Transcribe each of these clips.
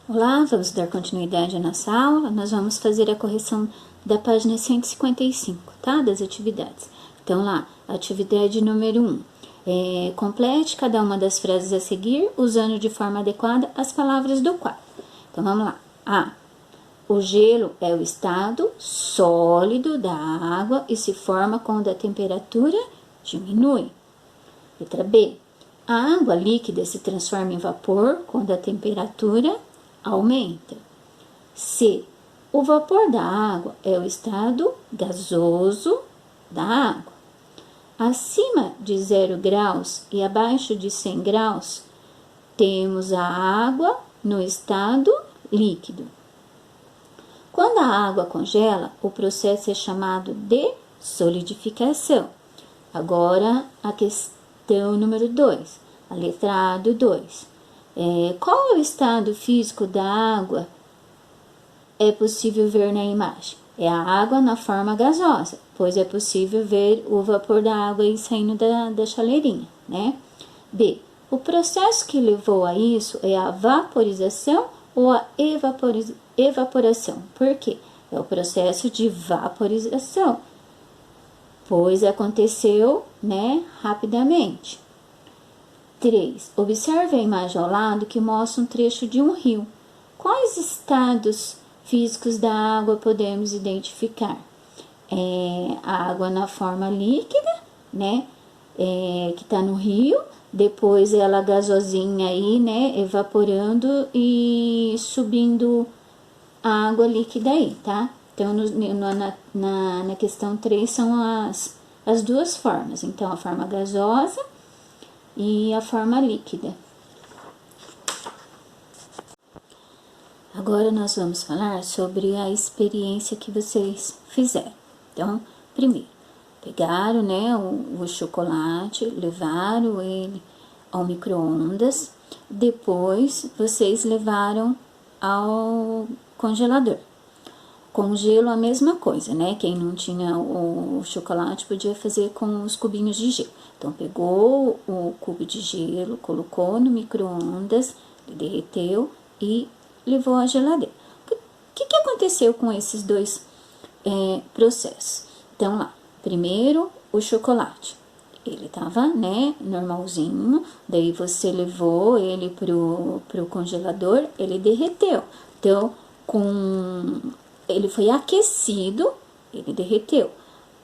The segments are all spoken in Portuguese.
Olá, vamos dar continuidade à nossa aula. Nós vamos fazer a correção da página 155, tá? Das atividades. Então, lá, atividade número 1. Complete cada uma das frases a seguir, usando de forma adequada as palavras do quadro. Então, vamos lá. A. O gelo é o estado sólido da água e se forma quando a temperatura diminui. Letra B. A água líquida se transforma em vapor quando a temperatura aumenta. C. O vapor da água é o estado gasoso da água. Acima de 0 graus e abaixo de 100 graus, temos a água no estado líquido. Quando a água congela, o processo é chamado de solidificação. Agora, a questão número 2, a letra A do 2. Qual é o estado físico da água? É possível ver na imagem. É a água na forma gasosa, pois é possível ver o vapor da água aí saindo da chaleirinha, né? B. O processo que levou a isso é a vaporização ou a evaporação. Por quê? É o processo de vaporização, pois aconteceu, né, rapidamente. 3. Observe a imagem ao lado que mostra um trecho de um rio. Quais estados físicos da água podemos identificar? A água na forma líquida, né? Que está no rio. Depois ela gasosinha aí, né? Evaporando e subindo a água líquida aí, tá? Então, na questão 3 são as duas formas. Então, a forma gasosa e a forma líquida. Agora nós vamos falar sobre a experiência que vocês fizeram. Então, primeiro, pegaram, né, o chocolate, levaram ele ao micro-ondas, depois vocês levaram ao congelador. Com gelo a mesma coisa, né? Quem não tinha o chocolate podia fazer com os cubinhos de gelo. Então, pegou o cubo de gelo, colocou no micro-ondas, derreteu e levou à geladeira. O que aconteceu com esses dois processos? Então, lá, primeiro, o chocolate. Ele tava, né, normalzinho, daí você levou ele pro congelador, ele derreteu. Então, ele foi aquecido, ele derreteu.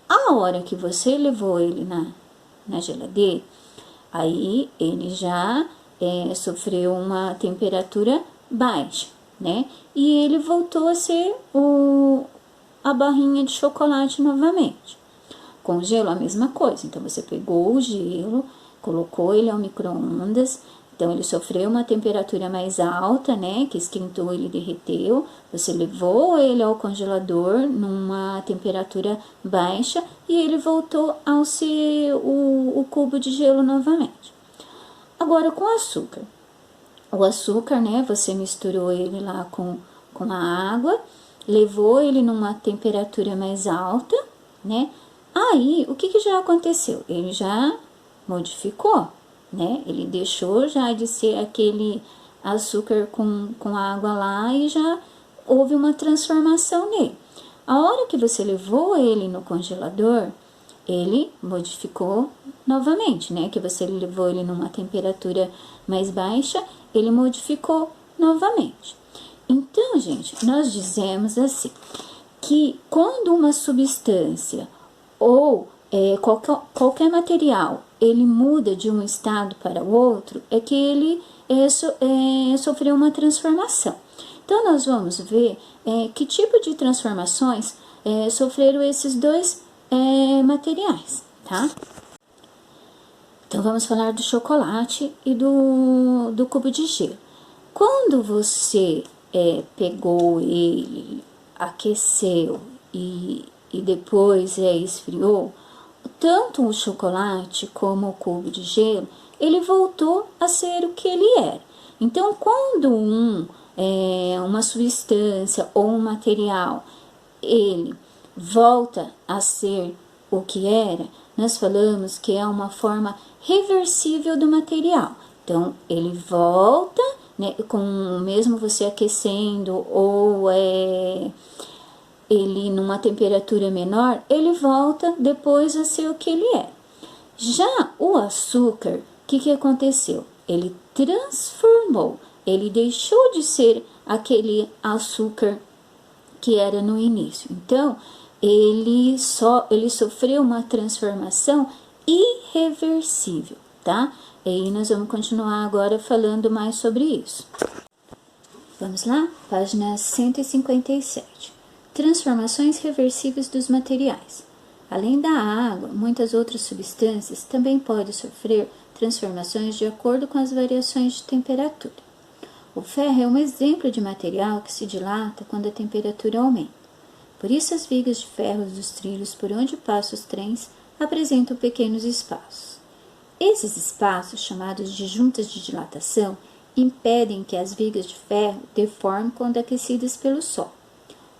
A hora que você levou ele na geladeira, aí ele já sofreu uma temperatura baixa, né? E ele voltou a ser a barrinha de chocolate novamente. Com o gelo, a mesma coisa. Então, você pegou o gelo, colocou ele ao micro-ondas. Então, ele sofreu uma temperatura mais alta, né? Que esquentou, ele derreteu. Você levou ele ao congelador numa temperatura baixa e ele voltou ao ser o cubo de gelo novamente. Agora, com o açúcar. O açúcar, né? Você misturou ele lá com a água, levou ele numa temperatura mais alta, né? Aí, o que já aconteceu? Ele já modificou, né? Ele deixou já de ser aquele açúcar com água lá e já houve uma transformação nele. A hora que você levou ele no congelador, ele modificou novamente, né? Que você levou ele numa temperatura mais baixa, ele modificou novamente. Então, gente, nós dizemos que quando uma substância ou qualquer material, ele muda de um estado para o outro, é que ele sofreu uma transformação. Então, nós vamos ver que tipo de transformações sofreram esses dois materiais, tá? Então, vamos falar do chocolate e do cubo de gelo. Quando você pegou ele, aqueceu e depois esfriou, tanto o chocolate como o cubo de gelo, ele voltou a ser o que ele era. Então, quando uma substância ou um material, ele volta a ser o que era, nós falamos que é uma forma reversível do material. Então, ele volta, né, com mesmo você aquecendo ou ele numa temperatura menor, ele volta depois a ser o que ele é. Já o açúcar, o que aconteceu? Ele transformou, ele deixou de ser aquele açúcar que era no início. Então, ele sofreu uma transformação irreversível, tá? E aí nós vamos continuar agora falando mais sobre isso. Vamos lá? Página 157. Transformações reversíveis dos materiais. Além da água, muitas outras substâncias também podem sofrer transformações de acordo com as variações de temperatura. O ferro é um exemplo de material que se dilata quando a temperatura aumenta. Por isso, as vigas de ferro dos trilhos por onde passam os trens apresentam pequenos espaços. Esses espaços, chamados de juntas de dilatação, impedem que as vigas de ferro deformem quando aquecidas pelo sol.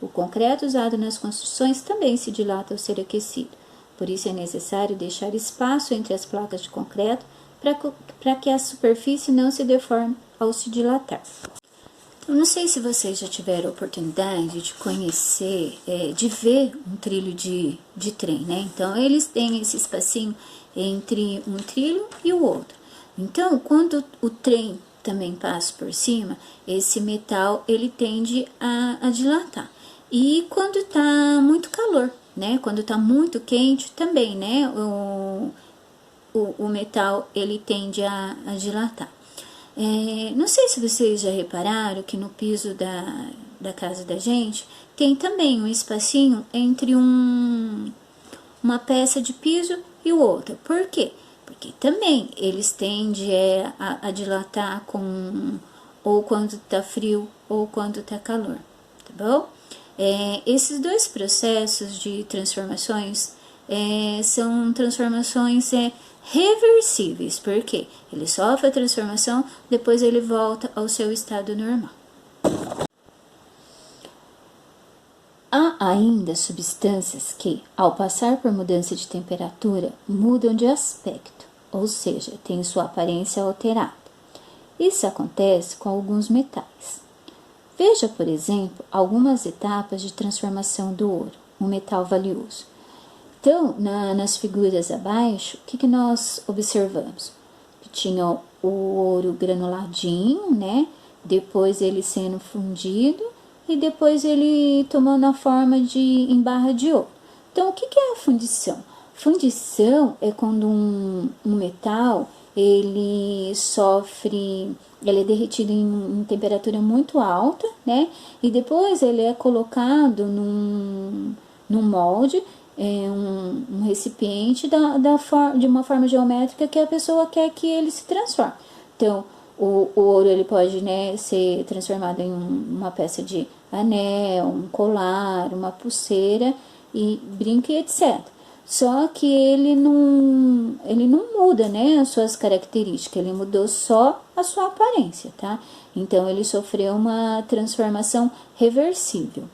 O concreto usado nas construções também se dilata ao ser aquecido, por isso é necessário deixar espaço entre as placas de concreto para que a superfície não se deforme ao se dilatar. Eu não sei se vocês já tiveram a oportunidade de conhecer, de ver um trilho de trem, né? Então, eles têm esse espacinho entre um trilho e o outro. Então, quando o trem também passa por cima, esse metal, ele tende a dilatar. E quando tá muito calor, né? Quando tá muito quente também, né? O metal, ele tende a dilatar. Não sei se vocês já repararam que no piso da casa da gente tem também um espacinho entre uma peça de piso e o outro. Por quê? Porque também eles tendem a dilatar ou quando tá frio ou quando tá calor, tá bom? Esses dois processos de transformações são transformações reversíveis, porque ele sofre a transformação, depois ele volta ao seu estado normal. Há ainda substâncias que, ao passar por mudança de temperatura, mudam de aspecto, ou seja, têm sua aparência alterada. Isso acontece com alguns metais. Veja, por exemplo, algumas etapas de transformação do ouro, um metal valioso. Então, nas figuras abaixo, o que nós observamos? Que tinha o ouro granuladinho, né? Depois ele sendo fundido e depois ele tomando a forma em barra de ouro. Então, o que é a fundição? Fundição é quando um metal, ele é derretido em temperatura muito alta, né? E depois ele é colocado num molde, um recipiente de uma forma geométrica que a pessoa quer que ele se transforme. Então, o ouro ele pode, né, ser transformado em uma peça de anel, um colar, uma pulseira, e brinco e etc. Só que ele não muda, né, as suas características, ele mudou só a sua aparência, tá? Então, ele sofreu uma transformação reversível.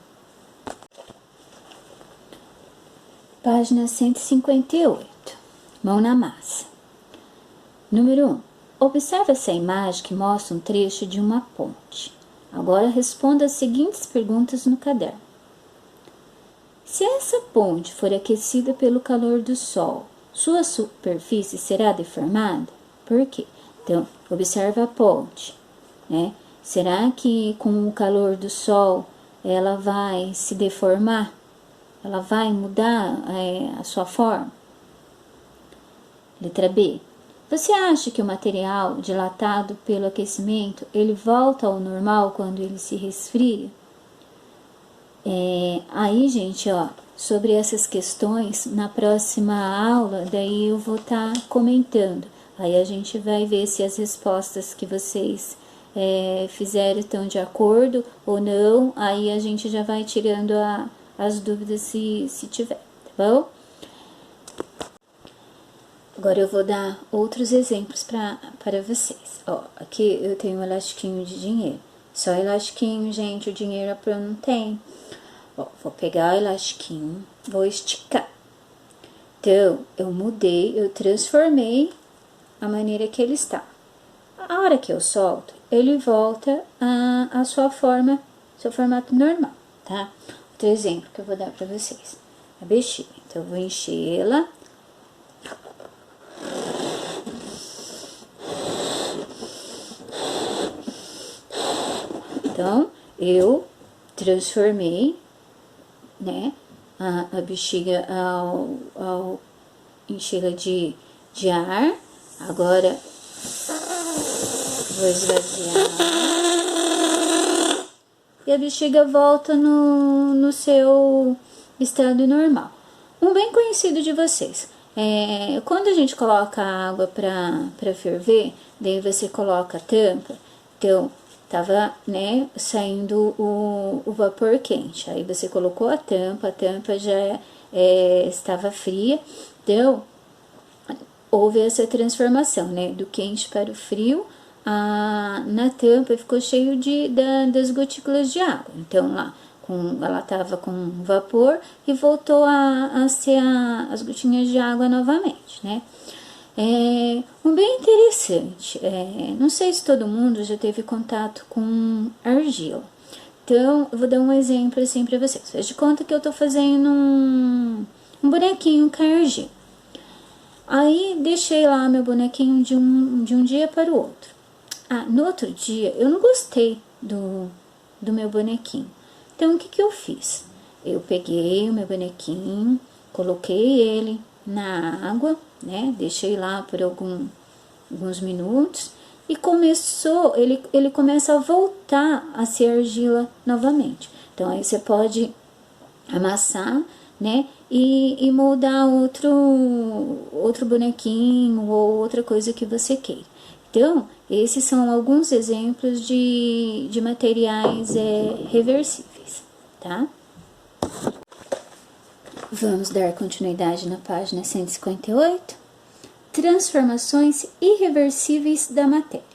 Página 158. Mão na massa. Número 1. Observe essa imagem que mostra um trecho de uma ponte. Agora responda as seguintes perguntas no caderno. Se essa ponte for aquecida pelo calor do sol, sua superfície será deformada? Por quê? Então, observe a ponte, né? Será que com o calor do sol ela vai se deformar? Ela vai mudar a sua forma? Letra B. Você acha que o material dilatado pelo aquecimento, ele volta ao normal quando ele se resfria? Aí, gente, ó, sobre essas questões, na próxima aula, daí eu vou estar comentando. Aí a gente vai ver se as respostas que vocês fizeram estão de acordo ou não. Aí a gente já vai tirando as dúvidas se tiver, tá bom? Agora eu vou dar outros exemplos para vocês. Ó, aqui eu tenho um elastiquinho de dinheiro. Só elastiquinho, gente, o dinheiro eu não tenho. Ó, vou pegar o elastiquinho, vou esticar. Então, eu mudei, eu transformei a maneira que ele está. A hora que eu solto, ele volta a sua forma, seu formato normal, tá? Outro exemplo que eu vou dar pra vocês. A bexiga. Então, eu vou enchê-la. Então, eu transformei, né, a bexiga ao enchê-la de ar. Agora, vou esvaziar. E a bexiga volta no seu estado normal. Um bem conhecido de vocês. Quando a gente coloca a água para ferver, daí você coloca a tampa. Então, tava, né, saindo o vapor quente. Aí você colocou a tampa já estava fria. Então, houve essa transformação, né, do quente para o frio. Na tampa ficou cheio das gotículas de água. Então, lá, ela estava com vapor e voltou a ser as gotinhas de água novamente, né? Um bem interessante. Não sei se todo mundo já teve contato com argila. Então, eu vou dar um exemplo assim para vocês. Faz de conta que eu tô fazendo um bonequinho com argila. Aí, deixei lá meu bonequinho de um dia para o outro. No outro dia, eu não gostei do meu bonequinho. Então, o que eu fiz? Eu peguei o meu bonequinho, coloquei ele na água, né? Deixei lá por alguns minutos e ele começa a voltar a ser argila novamente. Então, aí você pode amassar, né? E moldar outro bonequinho ou outra coisa que você queira. Então, esses são alguns exemplos de materiais reversíveis, tá? Vamos dar continuidade na página 158. Transformações irreversíveis da matéria.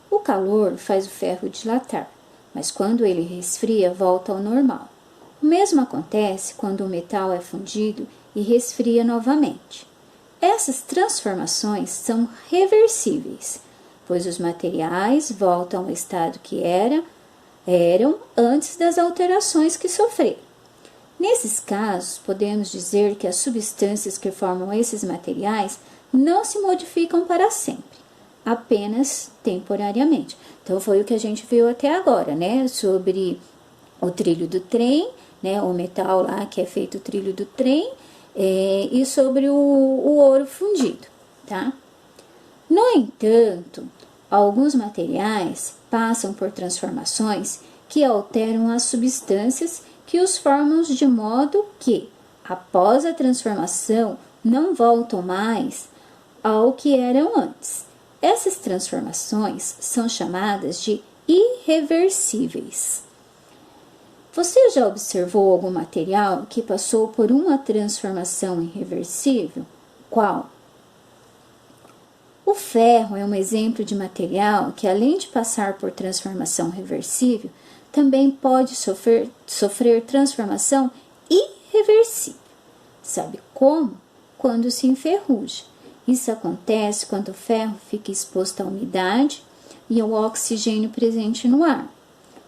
O calor faz o ferro dilatar, mas quando ele resfria, volta ao normal. O mesmo acontece quando o metal é fundido e resfria novamente. Essas transformações são reversíveis, pois os materiais voltam ao estado que eram antes das alterações que sofreram. Nesses casos, podemos dizer que as substâncias que formam esses materiais não se modificam para sempre, apenas temporariamente. Então, foi o que a gente viu até agora, né? Sobre o trilho do trem, né? O metal lá que é feito o trilho do trem, e sobre o ouro fundido, tá? No entanto, alguns materiais passam por transformações que alteram as substâncias que os formam de modo que, após a transformação, não voltam mais ao que eram antes. Essas transformações são chamadas de irreversíveis. Você já observou algum material que passou por uma transformação irreversível? Qual? O ferro é um exemplo de material que, além de passar por transformação reversível, também pode sofrer transformação irreversível. Sabe como? Quando se enferruja. Isso acontece quando o ferro fica exposto à umidade e ao oxigênio presente no ar.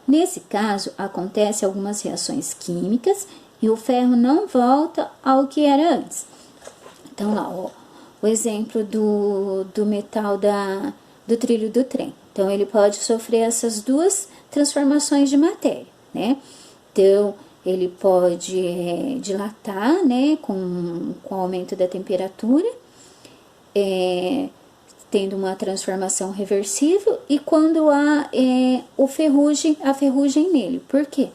Nesse caso, acontecem algumas reações químicas e o ferro não volta ao que era antes. Então, lá, o exemplo do metal do trilho do trem. Então, ele pode sofrer essas duas transformações de matéria, né? Então, ele pode dilatar, né, com o aumento da temperatura, tendo uma transformação reversível, e quando há a ferrugem nele. Por quê?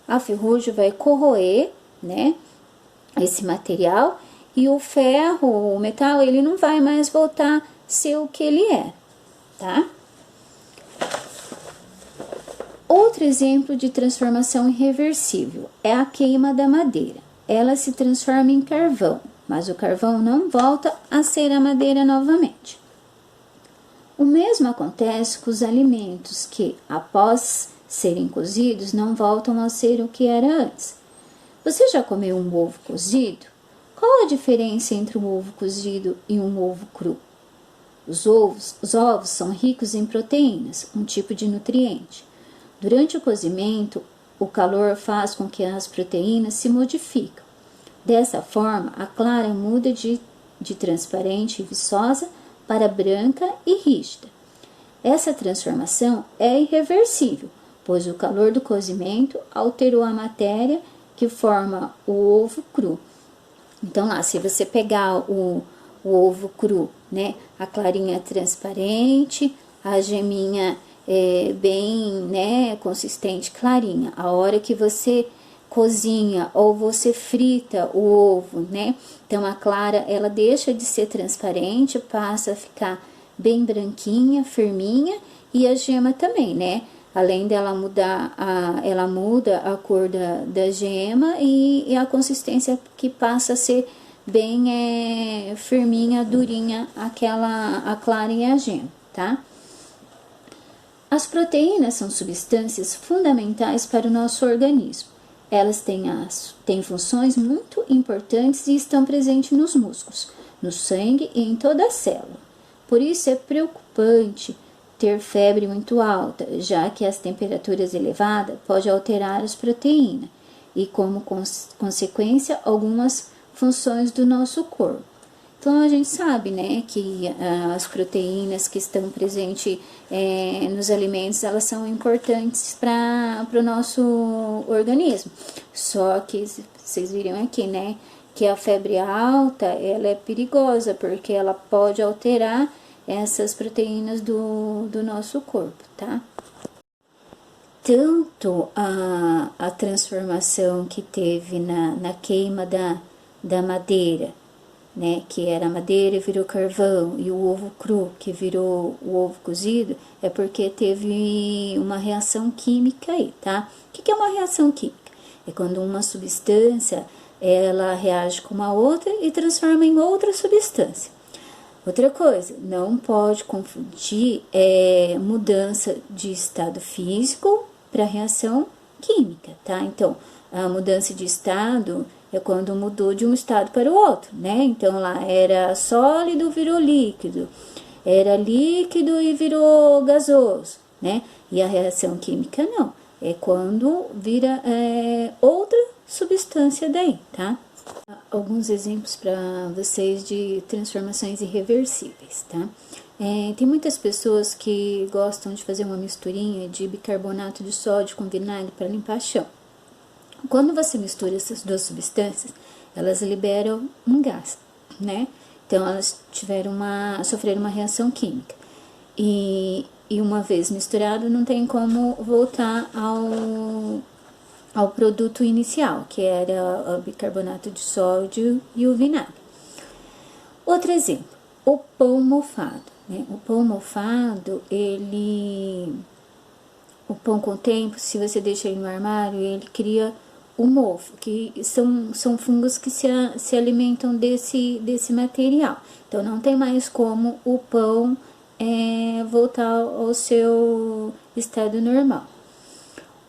A ferrugem vai corroer, né, esse material, e o ferro, o metal, ele não vai mais voltar a ser o que ele é, tá? Outro exemplo de transformação irreversível é a queima da madeira. Ela se transforma em carvão, mas o carvão não volta a ser a madeira novamente. O mesmo acontece com os alimentos que, após serem cozidos, não voltam a ser o que era antes. Você já comeu um ovo cozido? Qual a diferença entre um ovo cozido e um ovo cru? Os ovos são ricos em proteínas, um tipo de nutriente. Durante o cozimento, o calor faz com que as proteínas se modifiquem. Dessa forma, a clara muda de transparente e viçosa para branca e rígida. Essa transformação é irreversível, pois o calor do cozimento alterou a matéria que forma o ovo cru. Então, lá, se você pegar o ovo cru, né, a clarinha transparente, a geminha bem, né, consistente, clarinha. A hora que você cozinha ou você frita o ovo, né, então a clara, ela deixa de ser transparente, passa a ficar bem branquinha, firminha, e a gema também, né, além dela mudar, ela muda a cor da gema e a consistência que passa a ser bem firminha, durinha, a clara e a gema, tá? As proteínas são substâncias fundamentais para o nosso organismo. Elas têm funções muito importantes e estão presentes nos músculos, no sangue e em toda a célula. Por isso é preocupante ter febre muito alta, já que as temperaturas elevadas podem alterar as proteínas e, como consequência, algumas funções do nosso corpo. Então, a gente sabe, né, que as proteínas que estão presentes nos alimentos, elas são importantes para o nosso organismo. Só que, vocês viram aqui, né, que a febre alta, ela é perigosa, porque ela pode alterar essas proteínas do nosso corpo, tá? Tanto a transformação que teve na queima da madeira, né, que era madeira e virou carvão, e o ovo cru que virou o ovo cozido, é porque teve uma reação química aí, tá? O que é uma reação química? É quando uma substância, ela reage com a outra e transforma em outra substância. Outra coisa, não pode confundir mudança de estado físico para reação química, tá? Então, a mudança de estado é quando mudou de um estado para o outro, né? Então, lá era sólido, virou líquido, era líquido e virou gasoso, né? E a reação química não, é quando vira outra substância daí, tá? Alguns exemplos para vocês de transformações irreversíveis, tá? Tem muitas pessoas que gostam de fazer uma misturinha de bicarbonato de sódio com vinagre para limpar chão. Quando você mistura essas duas substâncias, elas liberam um gás, né? Então, elas sofreram uma reação química. E uma vez misturado, não tem como voltar ao produto inicial, que era o bicarbonato de sódio e o vinagre. Outro exemplo, o pão mofado, né? O pão mofado, o pão com o tempo, se você deixa ele no armário, ele cria o mofo, que são fungos que se alimentam desse material. Então, não tem mais como o pão voltar ao seu estado normal.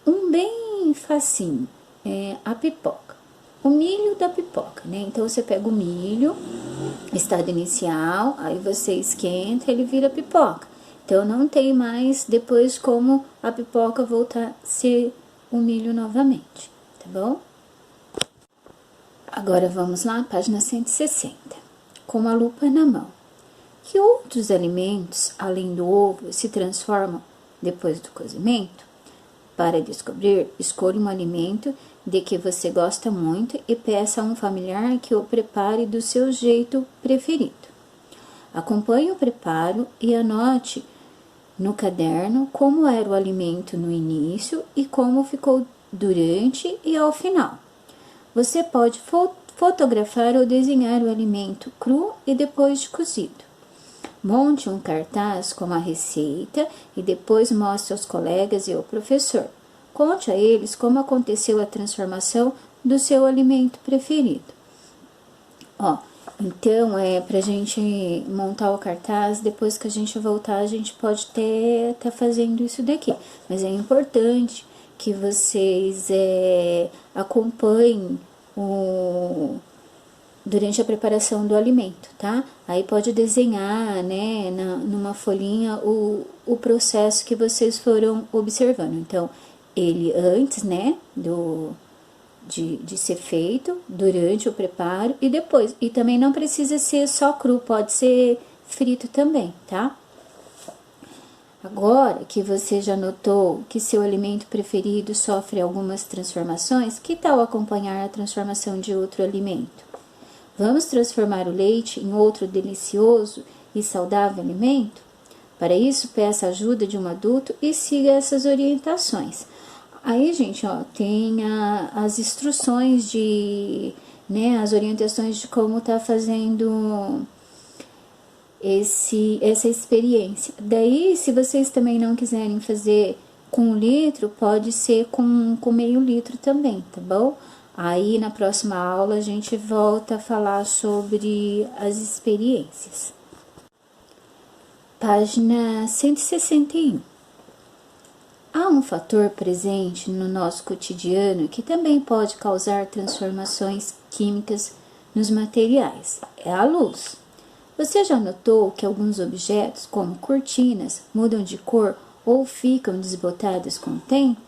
Um bem facinho é a pipoca. O milho da pipoca, né? Então, você pega o milho, estado inicial, aí você esquenta, ele vira pipoca. Então, não tem mais depois como a pipoca voltar a ser o milho novamente, tá bom? Agora, vamos lá, página 160. Com a lupa na mão. Que outros alimentos, além do ovo, se transformam depois do cozimento? Para descobrir, escolha um alimento de que você gosta muito e peça a um familiar que o prepare do seu jeito preferido. Acompanhe o preparo e anote no caderno como era o alimento no início e como ficou durante e ao final. Você pode fotografar ou desenhar o alimento cru e depois de cozido. Monte um cartaz com a receita e depois mostre aos colegas e ao professor. Conte a eles como aconteceu a transformação do seu alimento preferido. Então, pra gente montar o cartaz, depois que a gente voltar, a gente pode tá fazendo isso daqui. Mas é importante que vocês acompanhem durante a preparação do alimento, tá? Aí pode desenhar, né, numa folhinha o processo que vocês foram observando. Então, ele antes, né, de ser feito, durante o preparo e depois. E também não precisa ser só cru, pode ser frito também, tá? Agora que você já notou que seu alimento preferido sofre algumas transformações, que tal acompanhar a transformação de outro alimento? Vamos transformar o leite em outro delicioso e saudável alimento? Para isso, peça a ajuda de um adulto e siga essas orientações. Aí, gente, ó, tem as instruções né, as orientações de como tá fazendo essa experiência. Daí, se vocês também não quiserem fazer com 1 litro, pode ser com meio litro também, tá bom? Aí, na próxima aula, a gente volta a falar sobre as experiências. Página 161. Há um fator presente no nosso cotidiano que também pode causar transformações químicas nos materiais. É a luz. Você já notou que alguns objetos, como cortinas, mudam de cor ou ficam desbotados com o tempo?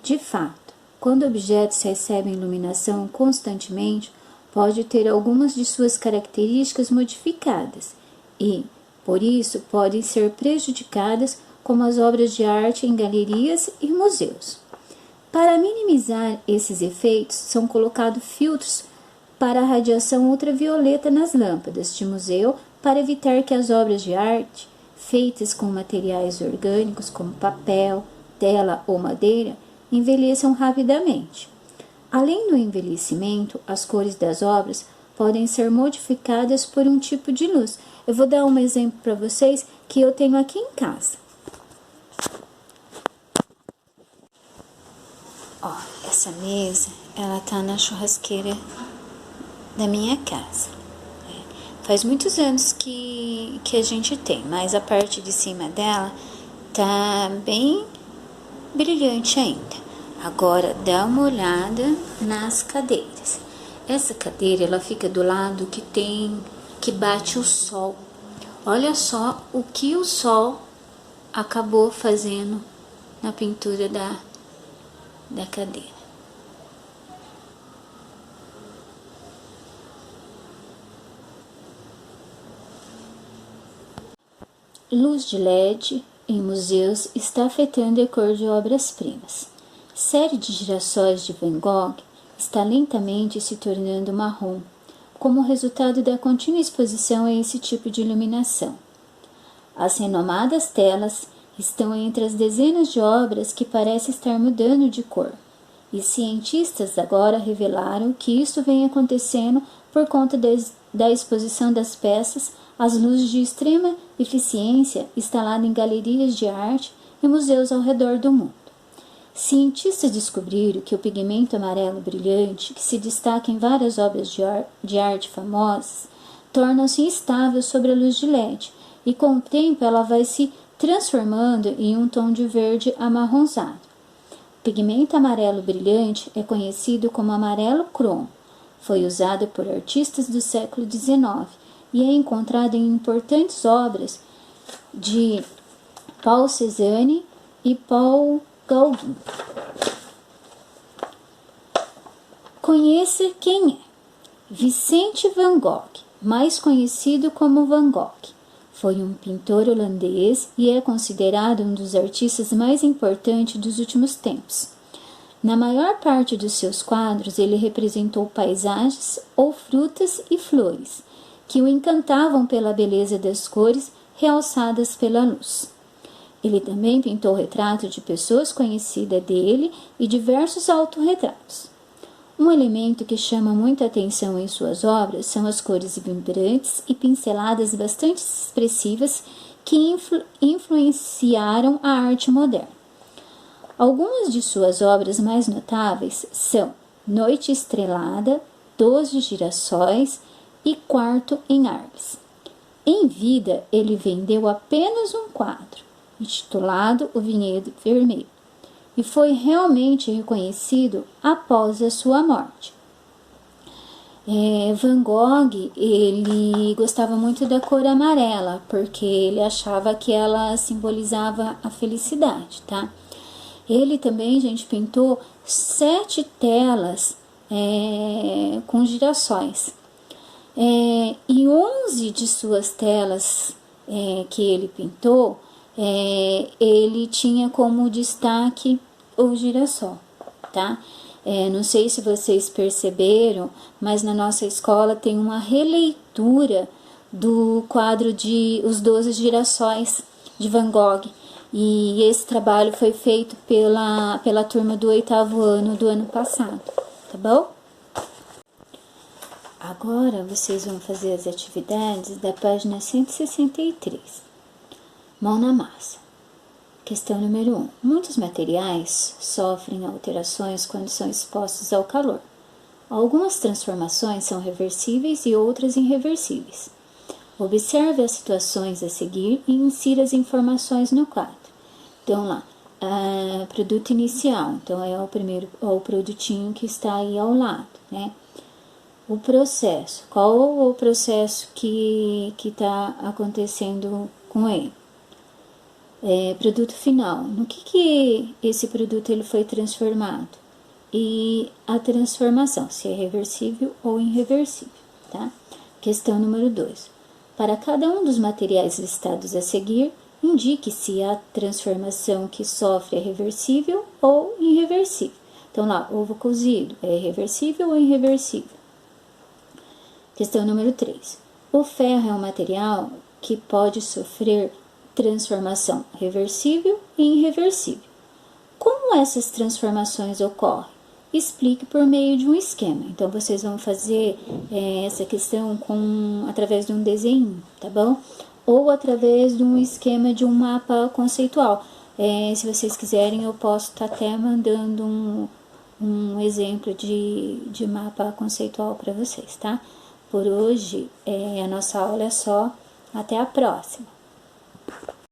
De fato, quando objetos recebem iluminação constantemente, pode ter algumas de suas características modificadas e, por isso, podem ser prejudicadas, como as obras de arte em galerias e museus. Para minimizar esses efeitos, são colocados filtros para a radiação ultravioleta nas lâmpadas de museu para evitar que as obras de arte, feitas com materiais orgânicos como papel, tela ou madeira, envelheçam rapidamente. Além do envelhecimento, as cores das obras podem ser modificadas por um tipo de luz. Eu vou dar um exemplo para vocês que eu tenho aqui em casa. Ó, essa mesa, ela tá na churrasqueira da minha casa. Faz muitos anos que a gente tem, mas a parte de cima dela tá bem brilhante ainda. Agora, dá uma olhada nas cadeiras. Essa cadeira, ela fica do lado que bate o sol. Olha só o que o sol acabou fazendo na pintura da cadeira. Luz de LED em museus está afetando a cor de obras-primas. Série de girassóis de Van Gogh está lentamente se tornando marrom, como resultado da contínua exposição a esse tipo de iluminação. As renomadas telas estão entre as dezenas de obras que parecem estar mudando de cor, e cientistas agora revelaram que isso vem acontecendo por conta da exposição das peças às luzes de extrema eficiência instaladas em galerias de arte e museus ao redor do mundo. Cientistas descobriram que o pigmento amarelo brilhante, que se destaca em várias obras de arte famosas, torna-se instável sob a luz de LED, e com o tempo ela vai se transformando em um tom de verde amarronzado. O pigmento amarelo brilhante é conhecido como amarelo cromo. Foi usado por artistas do século XIX e é encontrado em importantes obras de Paul Cézanne e Paul Gauguin. Conheça quem é Vicente van Gogh, mais conhecido como Van Gogh. Foi um pintor holandês e é considerado um dos artistas mais importantes dos últimos tempos. Na maior parte dos seus quadros, ele representou paisagens ou frutas e flores, que o encantavam pela beleza das cores realçadas pela luz. Ele também pintou retratos de pessoas conhecidas dele e diversos autorretratos. Um elemento que chama muita atenção em suas obras são as cores vibrantes e pinceladas bastante expressivas que influenciaram a arte moderna. Algumas de suas obras mais notáveis são Noite Estrelada, 12 Girassóis e Quarto em Arles. Em vida, ele vendeu apenas um quadro, intitulado O Vinhedo Vermelho, e foi realmente reconhecido após a sua morte. Van Gogh, ele gostava muito da cor amarela, porque ele achava que ela simbolizava a felicidade, tá? Ele também, gente, pintou 7 telas com girassóis. E 11 de suas telas que ele pintou, ele tinha como destaque o girassol, tá? Não sei se vocês perceberam, mas na nossa escola tem uma releitura do quadro de Os 12 Girassóis, de Van Gogh. E esse trabalho foi feito pela turma do 8º ano do ano passado, tá bom? Agora vocês vão fazer as atividades da página 163. Mão na massa. Questão número 1. Muitos materiais sofrem alterações quando são expostos ao calor. Algumas transformações são reversíveis e outras irreversíveis. Observe as situações a seguir e insira as informações no quadro. Então, lá, produto inicial. Então, é o produtinho que está aí ao lado, né? O processo. Qual o processo que está acontecendo com ele? Produto final. No que esse produto ele foi transformado? E a transformação, se é reversível ou irreversível, tá? Questão número 2. Para cada um dos materiais listados a seguir, indique se a transformação que sofre é reversível ou irreversível. Então, lá, ovo cozido é reversível ou irreversível? Questão número 3. O ferro é um material que pode sofrer transformação reversível e irreversível. Como essas transformações ocorrem? Explique por meio de um esquema. Então, vocês vão fazer essa questão através de um desenho, tá bom? Ou através de um esquema de um mapa conceitual. Se vocês quiserem, eu posso estar até mandando um exemplo de mapa conceitual para vocês, tá? Por hoje, a nossa aula é só. Até a próxima!